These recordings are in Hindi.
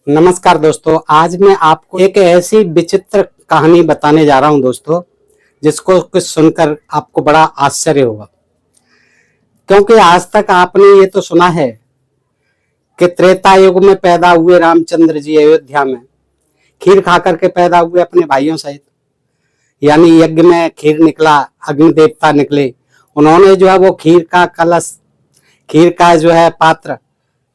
नमस्कार दोस्तों, आज मैं आपको एक ऐसी विचित्र कहानी बताने जा रहा हूं दोस्तों, जिसको कुछ सुनकर आपको बड़ा आश्चर्य होगा। क्योंकि आज तक आपने ये तो सुना है कि त्रेता युग में पैदा हुए रामचंद्र जी अयोध्या में खीर खा करके पैदा हुए अपने भाइयों सहित। यानी यज्ञ में खीर निकला, अग्नि देवता निकले, उन्होंने जो है वो खीर का कलश, खीर का जो है पात्र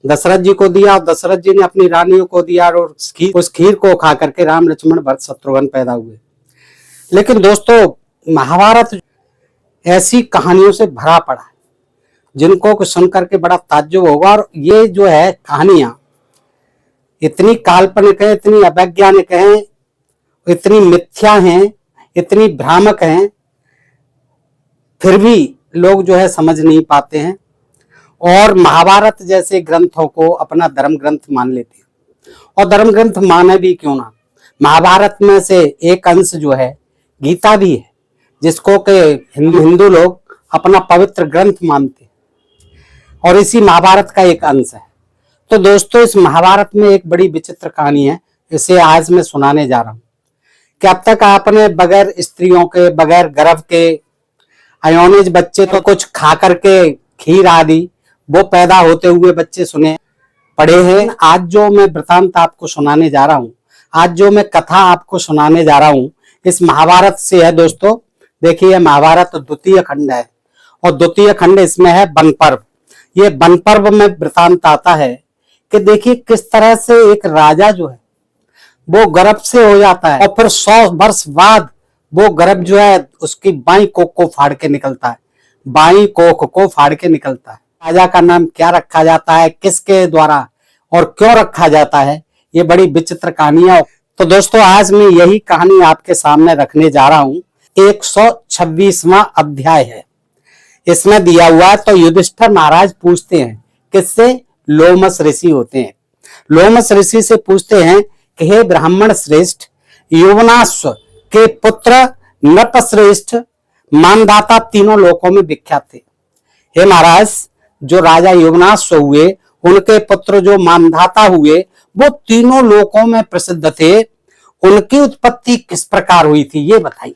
दशरथ जी को दिया और दशरथ जी ने अपनी रानियों को दिया और उस खीर को खा करके राम लक्ष्मण भरत शत्रुघ्न पैदा हुए। लेकिन दोस्तों, महाभारत ऐसी कहानियों से भरा पड़ा है जिनको सुन करके बड़ा ताज्जुब होगा। और ये जो है कहानियां इतनी काल्पनिक है, इतनी अवैज्ञानिक है, इतनी मिथ्या हैं, इतनी भ्रामक हैं, फिर भी लोग जो है समझ नहीं पाते हैं और महाभारत जैसे ग्रंथों को अपना धर्म ग्रंथ मान लेते हैं। और धर्म ग्रंथ माने भी क्यों ना, महाभारत में से एक अंश जो है गीता भी है, जिसको के हिंदू लोग अपना पवित्र ग्रंथ मानते हैं और इसी महाभारत का एक अंश है। तो दोस्तों, इस महाभारत में एक बड़ी विचित्र कहानी है, इसे आज मैं सुनाने जा रहा हूं कि अब तक आपने बगैर स्त्रियों के, बगैर गर्भ के अयोनिज बच्चे तो कुछ खा करके खीर आदि वो पैदा होते हुए बच्चे सुने पढ़े हैं। आज जो मैं वृतांत आपको सुनाने जा रहा हूं, आज जो मैं कथा आपको सुनाने जा रहा हूं, इस महाभारत से है दोस्तों। देखिए, महाभारत द्वितीय खंड है और द्वितीय खंड इसमें है वन पर्व। ये वन पर्व में वृतांत आता है कि देखिए किस तरह से एक राजा जो है वो गर्भ से हो जाता है और फिर 100 वर्ष बाद वो गर्भ जो है उसकी बाई कोख को फाड़ के निकलता है, बाई कोख को फाड़ के निकलता है। राजा का नाम क्या रखा जाता है, किसके द्वारा और क्यों रखा जाता है, ये बड़ी विचित्र कहानी है। तो दोस्तों, आज मैं यही कहानी आपके सामने रखने जा रहा हूं। 126वां अध्याय है, इसमें दिया हुआ है। तो युधिष्ठिर महाराज पूछते हैं, किससे? लोमस ऋषि होते हैं। लोमस ऋषि से पूछते हैं कि हे ब्राह्मण श्रेष्ठ, युवनाश्व के पुत्र नृपश्रेष्ठ मानधाता तीनों लोकों में विख्यात थे। हे महाराज, जो राजा युवनाश्व हुए उनके पुत्र जो मानधाता हुए वो तीनों लोकों में प्रसिद्ध थे। उनकी उत्पत्ति किस प्रकार हुई थी ये बताइए,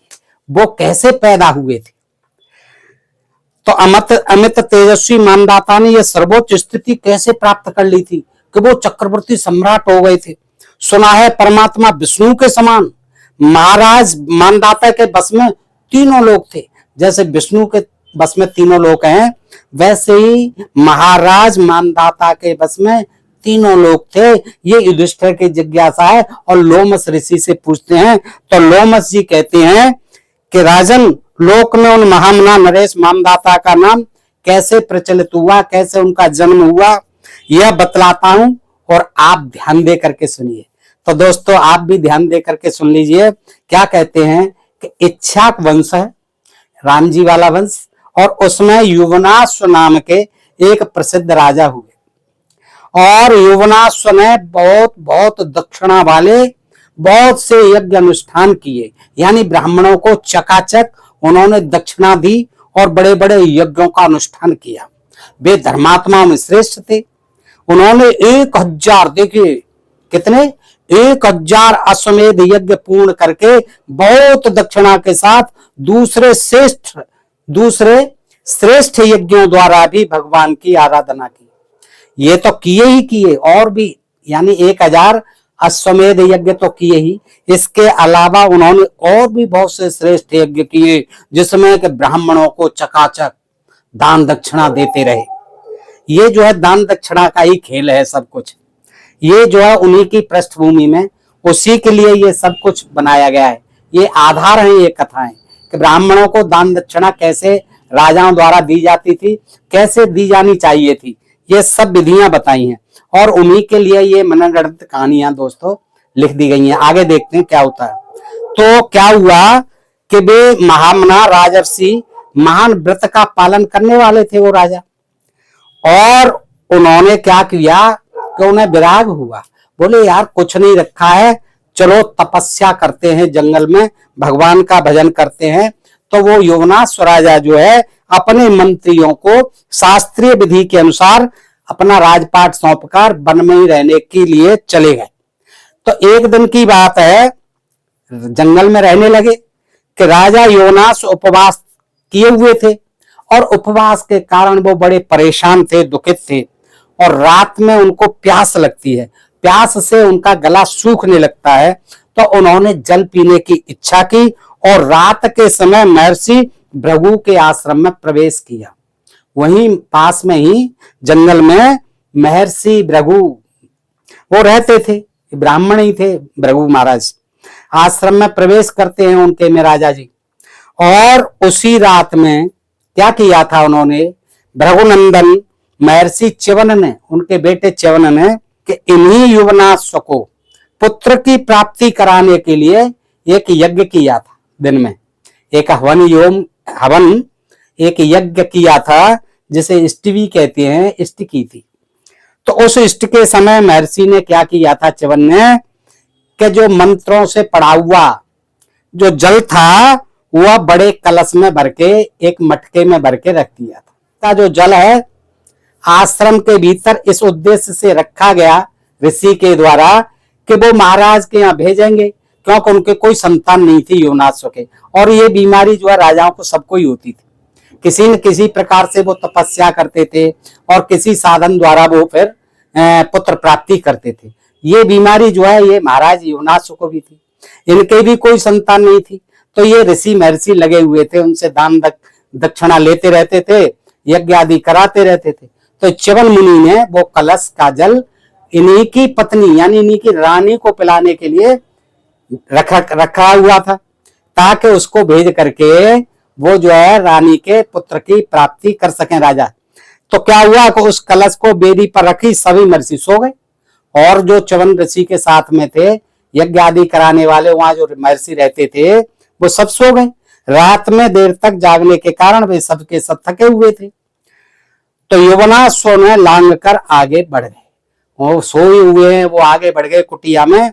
वो कैसे पैदा हुए थे? तो अमित तेजस्वी मानधाता ने यह सर्वोच्च स्थिति कैसे प्राप्त कर ली थी कि वो चक्रवर्ती सम्राट हो गए थे। सुना है परमात्मा विष्णु के समान महाराज मानधाता के बस में तीनों लोग थे। जैसे विष्णु के बस में तीनों लोग हैं, वैसे ही महाराज मानधाता के बस में तीनों लोग थे। ये युधिष्ठिर की जिज्ञासा है और लोमस ऋषि से पूछते हैं। तो लोमस जी कहते हैं कि राजन, लोक में उन महामना नरेश मानधाता का नाम कैसे प्रचलित हुआ, कैसे उनका जन्म हुआ, यह बतलाता हूं और आप ध्यान दे करके सुनिए। तो दोस्तों, आप भी ध्यान दे करके सुन लीजिए। क्या कहते हैं कि इक्ष्वाक वंश है, राम जी वाला वंश, और उसमें युवनाश्व नाम के एक प्रसिद्ध राजा हुए और युवनाश्व ने बहुत बहुत दक्षिणा वाले बहुत से यज्ञ अनुष्ठान किए। यानी ब्राह्मणों को चकाचक उन्होंने दक्षिणा दी और बड़े बड़े यज्ञों का अनुष्ठान किया। वे धर्मात्मा में श्रेष्ठ थे। उन्होंने 1000, देखिए कितने, 1000 अश्वमेध यज्ञ पूर्ण करके बहुत दक्षिणा के साथ दूसरे श्रेष्ठ यज्ञों द्वारा भी भगवान की आराधना की। ये तो किए ही किए, और भी यानी 1000 अश्वमेध यज्ञ तो किए ही, इसके अलावा उन्होंने और भी बहुत से श्रेष्ठ यज्ञ किए जिसमें कि ब्राह्मणों को चकाचक दान दक्षिणा देते रहे। ये जो है दान दक्षिणा का ही खेल है सब कुछ। ये जो है उन्हीं की पृष्ठभूमि में, उसी के लिए ये सब कुछ बनाया गया है। ये आधार है ये कथाएं कि ब्राह्मणों को दान दक्षिणा कैसे राजाओं द्वारा दी जाती थी, कैसे दी जानी चाहिए थी, ये सब विधियां बताई हैं और उन्हीं के लिए ये मनगढ़ंत कहानियां दोस्तों लिख दी गई हैं। आगे देखते हैं क्या होता है। तो क्या हुआ कि वे महामना राजर्षि महान व्रत का पालन करने वाले थे वो राजा, और उन्होंने क्या किया कि उन्हें विराग हुआ। बोले यार कुछ नहीं रखा है, चलो तपस्या करते हैं, जंगल में भगवान का भजन करते हैं। तो वो युवनाश्व राजा जो है अपने मंत्रियों को शास्त्रीय विधि के अनुसार अपना राजपाट सौंपकर वन में ही रहने के लिए चले गए। तो एक दिन की बात है, जंगल में रहने लगे कि राजा योनास उपवास किए हुए थे और उपवास के कारण वो बड़े परेशान थे, दुखित थे और रात में उनको प्यास लगती है, प्यास से उनका गला सूखने लगता है। तो उन्होंने जल पीने की इच्छा की और रात के समय महर्षि भृगु के आश्रम में प्रवेश किया। वहीं पास में ही जंगल में महर्षि भृगु वो रहते थे, ब्राह्मण ही थे भृगु महाराज। आश्रम में प्रवेश करते हैं उनके में राजा जी, और उसी रात में क्या किया था उन्होंने, भृगुनंदन महर्षि च्यवन ने, उनके बेटे च्यवन ने, कि इन्हीं युवनाश्व को पुत्र की प्राप्ति कराने के लिए एक यज्ञ किया था। दिन में एक हवन एक यज्ञ किया था, जिसे इष्टवी कहते हैं, इष्ट की थी। तो उस इष्ट के समय महर्षि ने क्या किया था, च्यवन ने, कि जो मंत्रों से पड़ा हुआ जो जल था वह बड़े कलश में भर के, एक मटके में भर के रख दिया था। जो जल है आश्रम के भीतर इस उद्देश्य से रखा गया ऋषि के द्वारा कि वो महाराज के यहाँ भेजेंगे, क्योंकि उनके कोई संतान नहीं थी योनाश्व के, और ये बीमारी जो है राजाओं को सबको ही होती थी। किसी न किसी प्रकार से वो तपस्या करते थे और किसी साधन द्वारा वो फिर पुत्र प्राप्ति करते थे। ये बीमारी जो है ये महाराज योनाश्व को भी थी, इनके भी कोई संतान नहीं थी। तो ये ऋषि महर्षि लगे हुए थे, उनसे दान दक्षिणा लेते रहते थे, यज्ञ आदि कराते रहते थे। तो च्यवन मुनि ने वो कलश का जल इन्हीं की पत्नी यानी इन्हीं की रानी को पिलाने के लिए रखा हुआ था, ताकि उसको भेज करके वो जो है रानी के पुत्र की प्राप्ति कर सकें राजा। तो क्या हुआ कि उस कलश को बेदी पर रखी, सभी महर्षि सो गए, और जो च्यवन ऋषि के साथ में थे यज्ञ आदि कराने वाले, वहां जो महर्षि रहते थे वो सब सो गए। रात में देर तक जागने के कारण वे सबके सब थके हुए थे। तो युवनाश्व ने लांग कर आगे बढ़ गए, वो सोए हुए हैं, वो आगे बढ़ गए कुटिया में।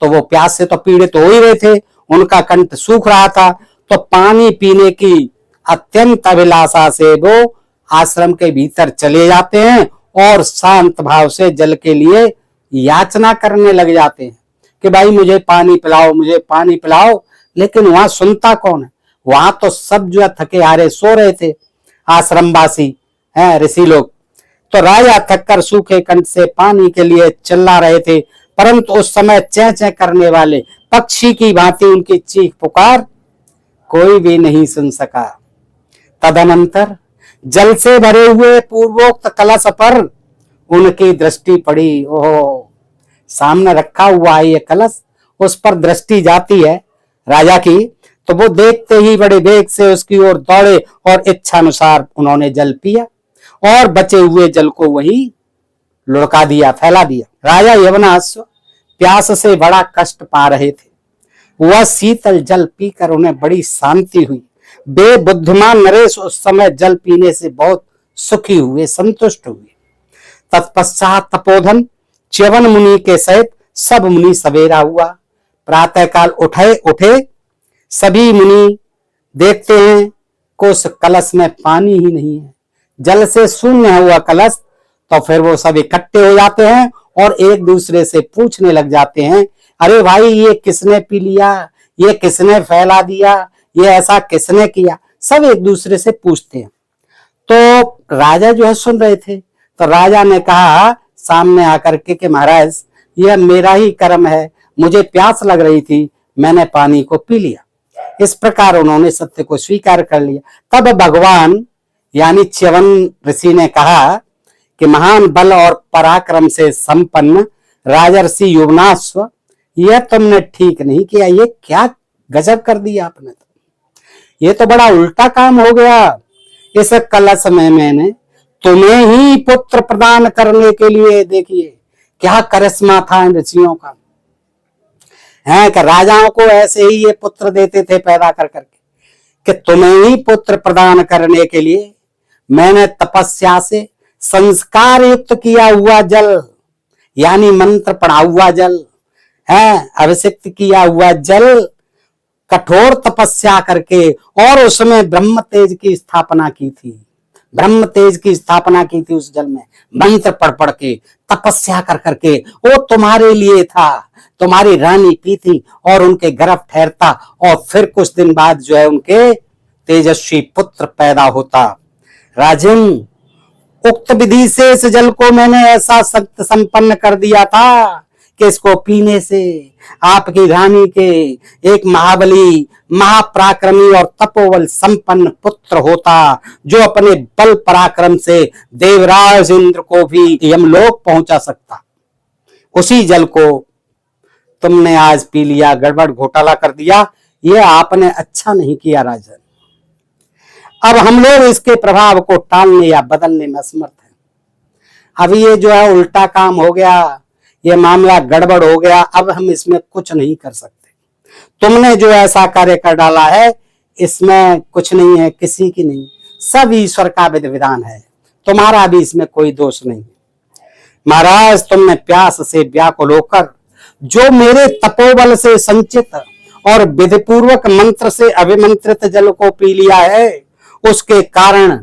तो वो प्यास से तो पीड़ित हो ही रहे थे, उनका कंठ सूख रहा था। तो पानी पीने की अत्यंत अभिलाषा से वो आश्रम के भीतर चले जाते हैं और शांत भाव से जल के लिए याचना करने लग जाते हैं कि भाई मुझे पानी पिलाओ, मुझे पानी पिलाओ। लेकिन वहां सुनता कौन है, वहां तो सब जो थके हारे सो रहे थे आश्रमवासी हैं, ऋषि लोग। तो राजा थककर सूखे कंठ से पानी के लिए चिल्ला रहे थे, परंतु उस समय चें चें करने वाले पक्षी की भांति उनकी चीख पुकार कोई भी नहीं सुन सका। तदनंतर जल से भरे हुए पूर्वोक्त कलश पर उनकी दृष्टि पड़ी। ओह, सामने रखा हुआ है ये कलश, उस पर दृष्टि जाती है राजा की। तो वो देखते ही बड़े वेग से उसकी ओर दौड़े और इच्छानुसार उन्होंने जल पिया और बचे हुए जल को वही लुढ़का दिया, फैला दिया। राजा यवनाश्व प्यास से बड़ा कष्ट पा रहे थे, वह शीतल जल पीकर उन्हें बड़ी शांति हुई। वे बुद्धिमान नरेश उस समय जल पीने से बहुत सुखी हुए, संतुष्ट हुए। तत्पश्चात तपोधन च्यवन मुनि के सहित सब मुनि सवेरा हुआ। प्रातःकाल उठे सभी मुनि देखते हैं कि उस कलश में पानी ही नहीं है, जल से शून्य हुआ कलश। तो फिर वो सब इकट्ठे हो जाते हैं और एक दूसरे से पूछने लग जाते हैं, अरे भाई ये किसने पी लिया, ये किसने फैला दिया, ये ऐसा किसने किया। सब एक दूसरे से पूछते हैं। तो राजा जो है सुन रहे थे। तो राजा ने कहा सामने आकर के महाराज यह मेरा ही कर्म है, मुझे प्यास लग रही थी, मैंने पानी को पी लिया। इस प्रकार उन्होंने सत्य को स्वीकार कर लिया। तब भगवान यानी च्यवन ऋषि ने कहा कि महान बल और पराक्रम से संपन्न राजर्षि युवनाश्व, यह तुमने ठीक नहीं किया, ये क्या गजब कर दिया आपने, तो ये तो बड़ा उल्टा काम हो गया। इस कलश में मैंने तुम्हें ही पुत्र प्रदान करने के लिए, देखिए क्या करिश्मा था इन ऋषियों का, है कि राजाओं को ऐसे ही ये पुत्र देते थे पैदा कर करके, कि तुम्हें ही पुत्र प्रदान करने के लिए मैंने तपस्या से संस्कार युक्त किया हुआ जल यानी मंत्र पढ़ा हुआ जल है, अभिषिक्त किया हुआ जल, कठोर तपस्या करके और उसमें ब्रह्म तेज की स्थापना की थी। ब्रह्म तेज की स्थापना की थी उस जल में, मंत्र पढ़ पढ़ के, तपस्या कर करके, वो तुम्हारे लिए था तुम्हारी रानी पीती और उनके गर्भ ठहरता और फिर कुछ दिन बाद जो है उनके तेजस्वी पुत्र पैदा होता। राजन, उक्त विधि से इस जल को मैंने ऐसा सत्य संपन्न कर दिया था कि इसको पीने से आपकी रानी के एक महाबली, महापराक्रमी और तपोबल संपन्न पुत्र होता, जो अपने बल पराक्रम से देवराज इंद्र को भी यमलोक पहुंचा सकता। उसी जल को तुमने आज पी लिया, गड़बड़ घोटाला कर दिया। ये आपने अच्छा नहीं किया राजन। अब हम लोग इसके प्रभाव को टालने या बदलने में असमर्थ हैं। अभी ये जो है उल्टा काम हो गया, ये मामला गड़बड़ हो गया, अब हम इसमें कुछ नहीं कर सकते। तुमने जो ऐसा कार्य कर डाला है इसमें कुछ नहीं है, किसी की नहीं, सब ईश्वर का विधान है, तुम्हारा भी इसमें कोई दोष नहीं। महाराज, तुमने प्यास से व्याकुल होकर जो मेरे तपोबल से संचित और विधिपूर्वक मंत्र से अभिमंत्रित जल को पी लिया है, उसके कारण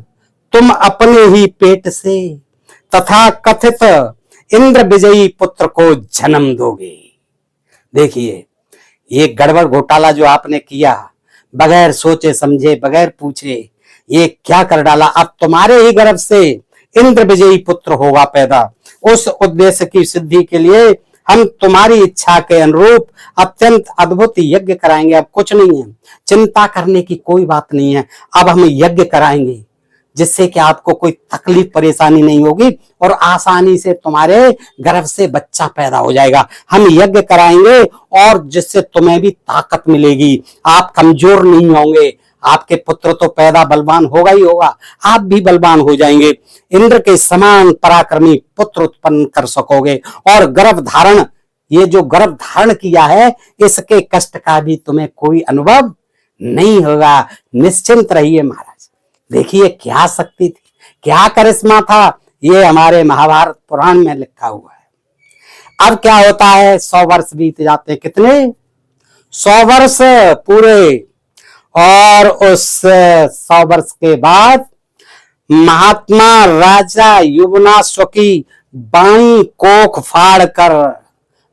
तुम अपने ही पेट से तथा कथित इंद्र विजयी पुत्र को जन्म दोगे। देखिए, ये गड़बड़ घोटाला जो आपने किया, बगैर सोचे समझे, बगैर पूछे, ये क्या कर डाला। अब तुम्हारे ही गर्भ से इंद्र विजयी पुत्र होगा पैदा। उस उद्देश्य की सिद्धि के लिए हम तुम्हारी इच्छा के अनुरूप अत्यंत अद्भुत यज्ञ कराएंगे। अब कुछ नहीं है, चिंता करने की कोई बात नहीं है। अब हम यज्ञ कराएंगे जिससे कि आपको कोई तकलीफ परेशानी नहीं होगी और आसानी से तुम्हारे गर्भ से बच्चा पैदा हो जाएगा। हम यज्ञ कराएंगे और जिससे तुम्हें भी ताकत मिलेगी, आप कमजोर नहीं होंगे। आपके पुत्र तो पैदा बलवान होगा ही होगा, आप भी बलवान हो जाएंगे। इंद्र के समान पराक्रमी पुत्र उत्पन्न कर सकोगे और गर्भ धारण, ये जो गर्भ धारण किया है, इसके कष्ट का भी तुम्हें कोई अनुभव नहीं होगा। निश्चिंत रहिए महाराज। देखिए क्या शक्ति थी, क्या करिश्मा था, ये हमारे महाभारत पुराण में लिखा हुआ है। अब क्या होता है, 100 वर्ष बीत जाते हैं। कितने? 100 वर्ष पूरे। और उस 100 वर्ष के बाद महात्मा राजा युवनाश्व की बाई कोख फाड़ कर,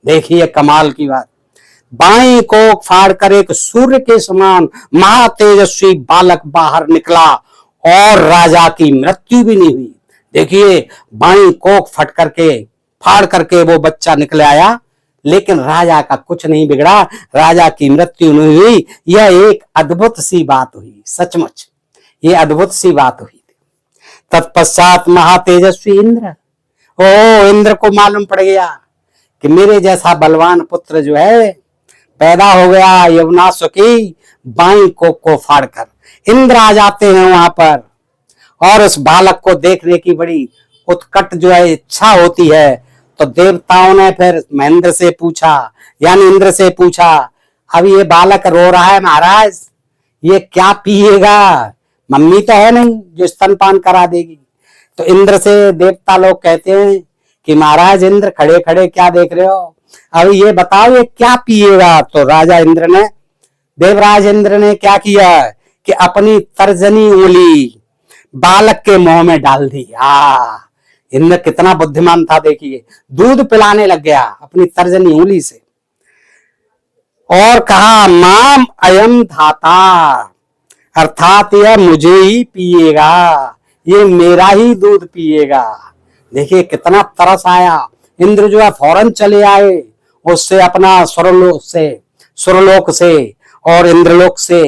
देखिए कमाल की बात, बाई कोख फाड़ कर एक सूर्य के समान महातेजस्वी बालक बाहर निकला और राजा की मृत्यु भी नहीं हुई। देखिए, बाई कोख फाड़ करके वो बच्चा निकले आया, लेकिन राजा का कुछ नहीं बिगड़ा, राजा की मृत्यु नहीं हुई। यह एक अद्भुत सी बात हुई, सचमुच ये अद्भुत सी बात हुई। तत्पश्चात महातेजस्वी इंद्र, इंद्र को मालूम पड़ गया कि मेरे जैसा बलवान पुत्र जो है पैदा हो गया यमुनाश्व की बाई कोख को फाड़कर। इंद्र आ जाते हैं वहां पर और उस बालक को देखने की बड़ी उत्कट जो है इच्छा होती है। तो देवताओं ने फिर महेंद्र से पूछा, यानी इंद्र से पूछा, अब ये बालक रो रहा है महाराज, ये क्या पिएगा? मम्मी तो है नहीं जो स्तनपान करा देगी। तो इंद्र से देवता लोग कहते हैं कि महाराज इंद्र, खड़े खड़े क्या देख रहे हो, अब ये बताओ ये क्या पिएगा? तो राजा इंद्र ने, देवराज इंद्र ने क्या किया कि अपनी तर्जनी उंगली बालक के मुंह में डाल दी। इंद्र कितना बुद्धिमान था, देखिए, दूध पिलाने लग गया अपनी तर्जनी उंगली से और कहा, माम अयम धाता, अर्थात यह मुझे ही पिएगा, ये मेरा ही दूध पिएगा। देखिए कितना तरस आया। इंद्र जो है फौरन चले आए उससे, अपना सुरलोक से और इंद्रलोक से,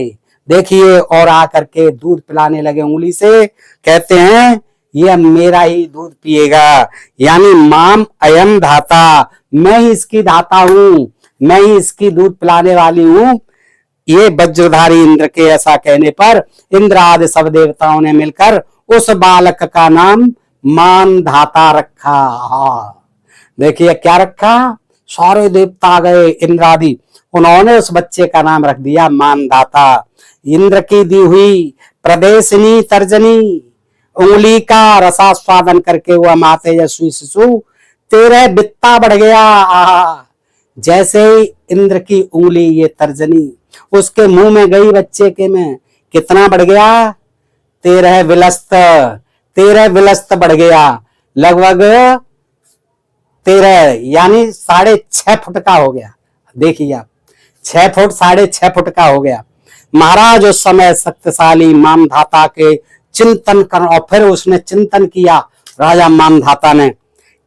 देखिए, और आकर के दूध पिलाने लगे उंगली से। कहते हैं ये मेरा ही दूध पिएगा, यानी माम अयम धाता, मैं ही इसकी धाता हूं, मैं ही इसकी दूध पिलाने वाली हूं। ये वज्रधारी इंद्र के ऐसा कहने पर इंद्र आदि सब देवताओं ने मिलकर उस बालक का नाम मानधाता रखा। देखिए क्या रखा, सारे देवता आ गए इंद्र आदि, उन्होंने उस बच्चे का नाम रख दिया मानधाता। इंद्र की दी हुई प्रदेशनी तर्जनी उंगली का रसास्वादन करके हुआ महातेजस्वी शिशु 13 बित्ता बढ़ गया। जैसे ही इंद्र की उंगली ये तर्जनी उसके मुंह में गई बच्चे के में, कितना बढ़ गया? 13 विलस्त बढ़ गया, लगभग 13 यानी 6.5 फुट का हो गया। देखिए आप, 6 फुट 6.5 फुट का हो गया। महाराज उस समय शक्तिशाली मानधाता के चिंतन कर, और फिर उसने चिंतन किया राजा मानधाता ने,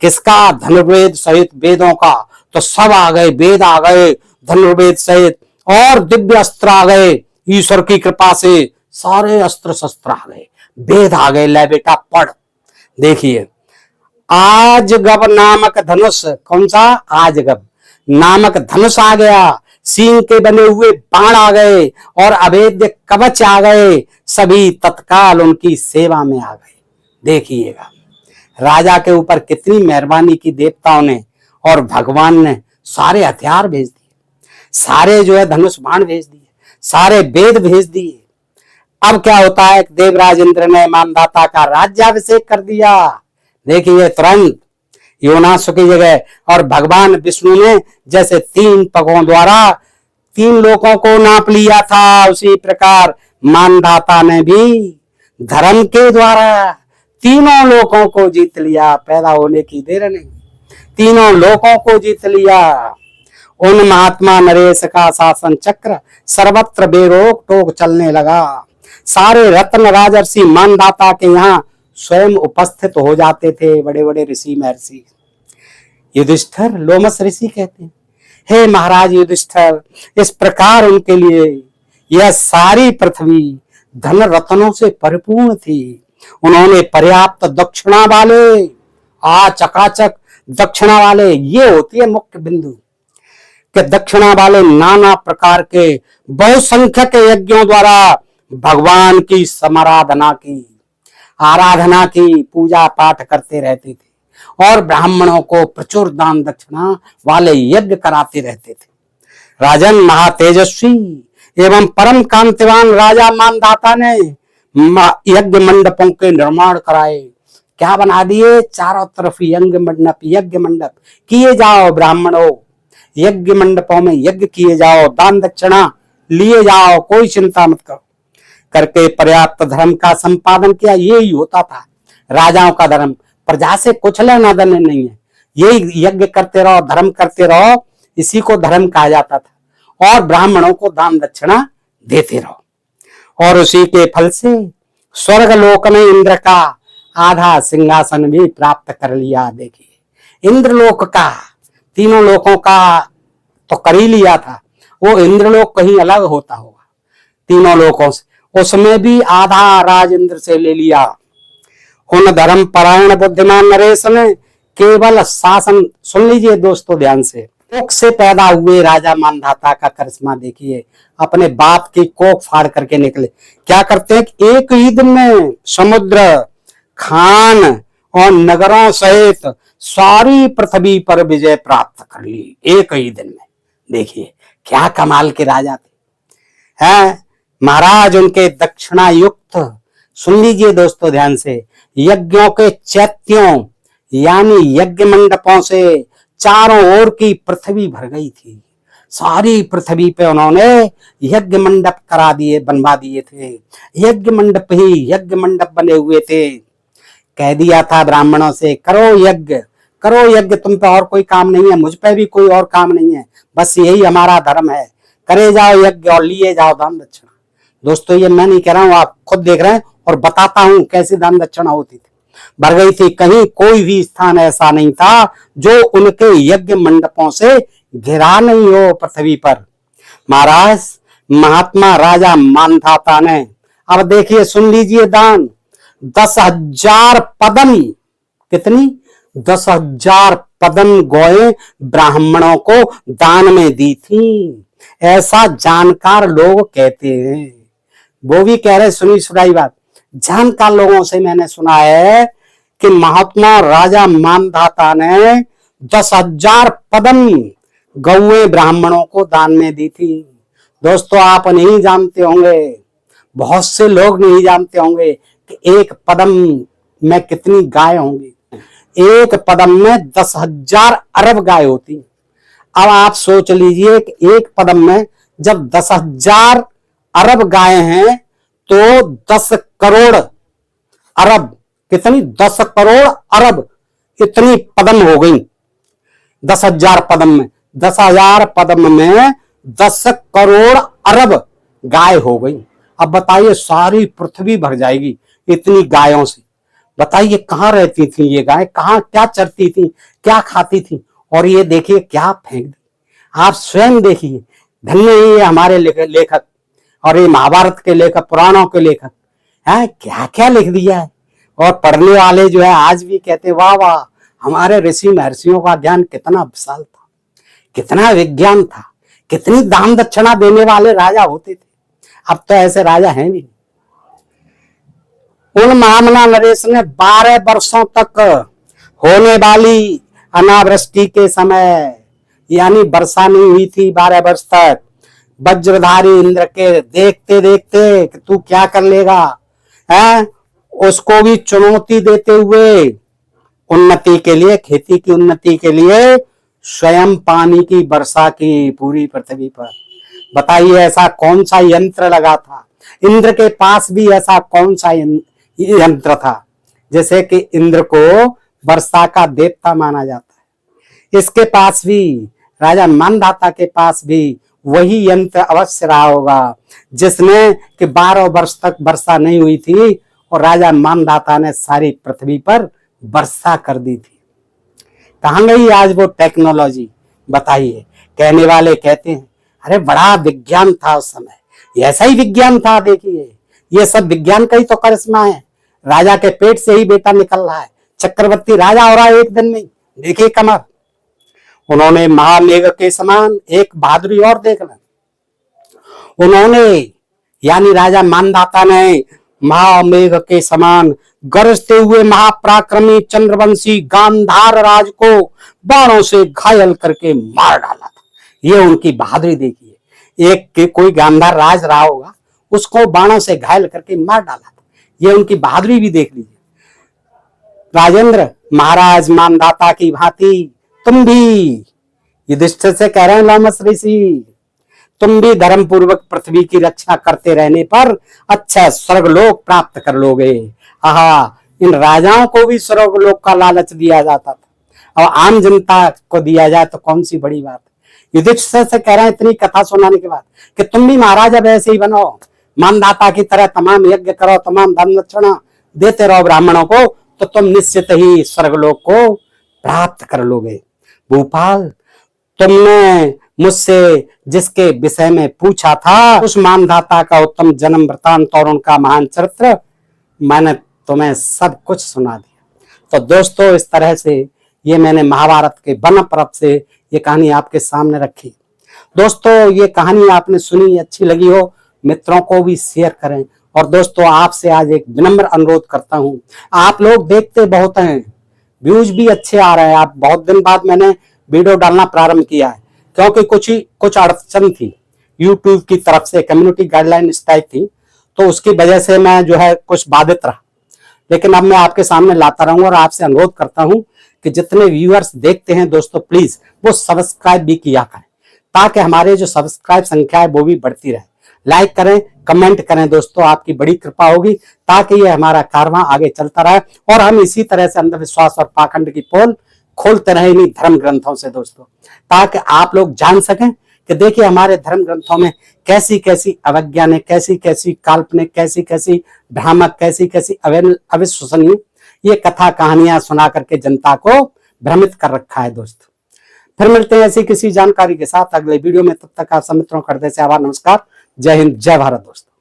किसका? धनुर्वेद सहित वेदों का। तो सब आ गए, वेद आ गए धनुर्वेद सहित, और दिव्य अस्त्र आ गए। ईश्वर की कृपा से सारे अस्त्र शस्त्र आ गए, वेद आ गए। ले बेटा पढ़। देखिए, आजगब नामक धनुष, कौन सा? आजगब नामक धनुष आ गया, सींग के बने हुए बाण आ गए, और अभेद्य कवच आ गए। सभी तत्काल उनकी सेवा में आ गए। देखिएगा राजा के ऊपर कितनी मेहरबानी की देवताओं ने, और भगवान ने सारे हथियार भेज दिए, सारे जो है धनुष बाण भेज दिए, सारे वेद भेज दिए। अब क्या होता है, देवराज इंद्र ने मानधाता का राज्याभिषेक कर दिया। देखिए तुरंत योनासु की जगह, और भगवान विष्णु ने जैसे 3 पगों द्वारा 3 लोकों को नाप लिया था, उसी प्रकार मानधाता ने भी धर्म के द्वारा तीनों लोकों को जीत लिया। पैदा होने की देर नहीं, तीनों लोकों को जीत लिया। उन महात्मा नरेश का शासन चक्र सर्वत्र बेरोक टोक चलने लगा। सारे रत्न राजर्षि मानधाता के यहाँ स्वयं उपस्थित हो जाते थे, बड़े बड़े ऋषि महर्षि। युधिष्ठिर, लोमस ऋषि कहते हैं, हे महाराज युधिष्ठिर, इस प्रकार उनके लिए यह सारी पृथ्वी धन रत्नों से परिपूर्ण थी। उन्होंने पर्याप्त दक्षिणा वाले, चकाचक दक्षिणा वाले, ये होती है मुख्य बिंदु, कि दक्षिणा वाले नाना प्रकार के बहुसंख्यक यज्ञों द्वारा भगवान की समाराधना की, आराधना की, पूजा पाठ करते रहते थे, और ब्राह्मणों को प्रचुर दान दक्षिणा वाले यज्ञ कराते रहते थे। राजन, महातेजस्वी एवं परम कांतिवान राजा मानधाता ने यज्ञ मंडपों के निर्माण कराए। क्या बना दिए? चारों तरफ यज्ञ मंडप किए जाओ, ब्राह्मणों यज्ञ मंडपों में यज्ञ किए जाओ, दान दक्षिणा लिए जाओ, कोई चिंता मत करो। करके पर्याप्त धर्म का संपादन किया। यही होता था राजाओं का धर्म, प्रजा से कुछ लेना देना नहीं है, यही यज्ञ करते रहो, धर्म करते रहो, इसी को धर्म कहा जाता था। और ब्राह्मणों को दान दक्षिणा देते रहो, और उसी के फल से स्वर्ग लोक में इंद्र का आधा सिंहासन भी प्राप्त कर लिया। देखिए, इंद्रलोक का, तीनों लोकों का तो कर ही लिया था, वो इंद्रलोक कहीं अलग होता होगा तीनों लोकों से, उसमें भी आधा राज इंद्र से ले लिया। उन धर्म परायण बुद्धिमान नरेश ने केवल शासन, सुन लीजिए दोस्तों ध्यान से, कोख से पैदा हुए राजा मानधाता का करिश्मा देखिए। अपने बाप की कोख फाड़ करके निकले। क्या करते हैं कि एक ही दिन में समुद्र, खान और नगरों सहित सारी पृथ्वी पर विजय प्राप्त कर ली एक ही दिन में। देखिए क्या कमाल के राजा थे, हैं महाराज। उनके दक्षिणा युक्त, सुन लीजिए दोस्तों ध्यान से, यज्ञों के चैत्यों यानी यज्ञ मंडपों से चारों ओर की पृथ्वी भर गई थी। सारी पृथ्वी पे उन्होंने यज्ञ मंडप करा दिए, बनवा दिए थे। यज्ञ मंडप ही यज्ञ मंडप बने हुए थे। कह दिया था ब्राह्मणों से, करो यज्ञ, करो यज्ञ, तुम पे और कोई काम नहीं है, मुझ पे भी कोई और काम नहीं है, बस यही हमारा धर्म है, करे जाओ यज्ञ और लिए जाओ दान दक्षिणा। दोस्तों ये मैं नहीं कह रहा हूं, आप खुद देख रहे हैं, और बताता हूं कैसे दान दक्षिणा होती थी, भर गई थी। कहीं कोई भी स्थान ऐसा नहीं था जो उनके यज्ञ मंडपों से घिरा नहीं हो पृथ्वी पर। महाराज महात्मा राजा मानधाता ने, अब देखिए सुन लीजिए, दान 10,000 पदम, कितनी? 10,000 पदम गौएं ब्राह्मणों को दान में दी थी, ऐसा जानकार लोग कहते हैं। वो भी कह रहे, सुनी सुनाई बात, जानकार लोगों से मैंने सुना है कि महात्मा राजा मानधाता ने 10,000 पदम गौएं ब्राह्मणों को दान में दी थी। दोस्तों आप नहीं जानते होंगे, बहुत से लोग नहीं जानते होंगे कि एक पदम में कितनी गाय होंगी। एक पदम में 10,000 अरब गाय होती। अब आप सोच लीजिए कि एक पदम में जब 10,000 अरब गाय हैं तो 10 करोड़ अरब, कितनी? 10 करोड़ अरब, इतनी पदम हो गई 10,000 पदम में। 10,000 पद्म में 10 करोड़ अरब गाय हो गई। अब बताइए सारी पृथ्वी भर जाएगी इतनी गायों से। बताइए कहाँ रहती थी ये गाय, कहाँ क्या चरती थी, क्या खाती थी, और ये देखिए क्या फेंक दी। आप स्वयं देखिए, धन्य ये हमारे लेखक और ये महाभारत के लेखक, पुराणों के लेखक हैं, क्या क्या लिख दिया है। और पढ़ने वाले जो है आज भी कहते वाह वाह, हमारे ऋषि महर्षियों का ज्ञान कितना विशाल था, कितना विज्ञान था, कितनी दान दक्षिणा देने वाले राजा होते थे। अब तो ऐसे राजा हैं भी। उन महामना नरेश ने 12 वर्षों तक होने वाली अनावृष्टि के समय, यानी वर्षा नहीं हुई थी 12 वर्ष तक, वज्रधारी इंद्र के देखते देखते कि तू क्या कर लेगा, है उसको भी चुनौती देते हुए उन्नति के लिए, खेती की उन्नति के लिए स्वयं पानी की वर्षा की पूरी पृथ्वी पर। बताइए ऐसा कौन सा यंत्र लगा था? इंद्र के पास भी ऐसा कौन सा यंत्र था? जैसे कि इंद्र को वर्षा का देवता माना जाता है, इसके पास भी, राजा मानधाता के पास भी वही यंत्र अवश्य रहा होगा जिसने कि 12 वर्ष तक वर्षा नहीं हुई थी और राजा मानधाता ने सारी पृथ्वी पर वर्षा कर दी थी। कहां गई आज वो टेक्नोलॉजी? बताइए। कहने वाले कहते हैं अरे बड़ा विज्ञान था उस समय, ऐसा ही विज्ञान था। देखिए ये सब विज्ञान का ही तो करिश्मा है। राजा के पेट से ही बेटा निकल रहा है, चक्रवर्ती राजा हो रहा है एक दिन में। देखिए कमर, उन्होंने महामेघ के समान एक बहादुरी और देख लें, उन्होंने यानी राजा मानधाता ने महामेघ के समान गरजते हुए महापराक्रमी चंद्रवंशी गांधार राज को बाणों से घायल करके मार डाला था। ये उनकी बहादुरी देखिए। एक के कोई गांधार राज रहा होगा, उसको बाणों से घायल करके मार डाला था। ये उनकी बहादुरी भी देख लीजिए। राजेंद्र महाराज मानधाता की भांति तुम भी, युधिष्ठिर से कह रहे हैं लोमस ऋषि, तुम भी धर्म पूर्वक पृथ्वी की रक्षा करते रहने पर अच्छा स्वर्गलोक प्राप्त कर लोगे। आहा, इन राजाओं को भी स्वर्गलोक का लालच दिया जाता था और आम जनता को दिया जाए तो कौन सी बड़ी बात है। युधिष्ठिर से कह रहे हैं इतनी कथा सुनाने के बाद कि तुम भी महाराज अब ऐसे ही बनो, मानधाता की तरह तमाम यज्ञ करो, तमाम धन दक्षिणा देते रहो ब्राह्मणों को, तो तुम निश्चित ही स्वर्गलोक को प्राप्त कर लोगे। भूपाल, तुमने मुझसे जिसके विषय में पूछा था उस मानधाता का उत्तम जन्म वृतांत और उनका महान चरित्र मैंने तुम्हें सब कुछ सुना दिया। तो दोस्तों इस तरह से ये मैंने महाभारत के वन पर्व से ये कहानी आपके सामने रखी। दोस्तों ये कहानी आपने सुनी, अच्छी लगी हो मित्रों को भी शेयर करें। और दोस्तों आपसे आज एक विनम्र अनुरोध करता हूं, आप लोग देखते बहुत हैं, व्यूज भी अच्छे आ रहे हैं, आप बहुत दिन बाद मैंने वीडियो डालना प्रारंभ किया है क्योंकि कुछ अड़चन थी यूट्यूब की तरफ से, कम्युनिटी गाइडलाइन इस टाइप थी, तो उसकी वजह से मैं जो है कुछ बाधित रहा। लेकिन अब मैं आपके सामने लाता रहूंगा और आपसे अनुरोध करता हूं कि जितने व्यूअर्स देखते हैं दोस्तों प्लीज वो सब्सक्राइब भी किया करें ताकि हमारे जो सब्सक्राइब संख्या है वो भी बढ़ती रहे। लाइक करें, कमेंट करें दोस्तों, आपकी बड़ी कृपा होगी ताकि ये हमारा कारवां आगे चलता रहे और हम इसी तरह से अंधविश्वास और पाखंड की पोल खोलते रहे इन्हीं धर्म ग्रंथों से दोस्तों, ताकि आप लोग जान सकें कि देखिए हमारे धर्म ग्रंथों में कैसी कैसी अवैज्ञानिक, कैसी कैसी काल्पनिक, कैसी कैसी भ्रामक, कैसी कैसी अविश्वसनीय ये कथा कहानियां सुना करके जनता को भ्रमित कर रखा है दोस्तों। फिर मिलते हैं ऐसी किसी जानकारी के साथ अगले वीडियो में, तब तक आप सब मित्रों को हृदय से आभार, नमस्कार, जय हिंद, जय भारत दोस्तों।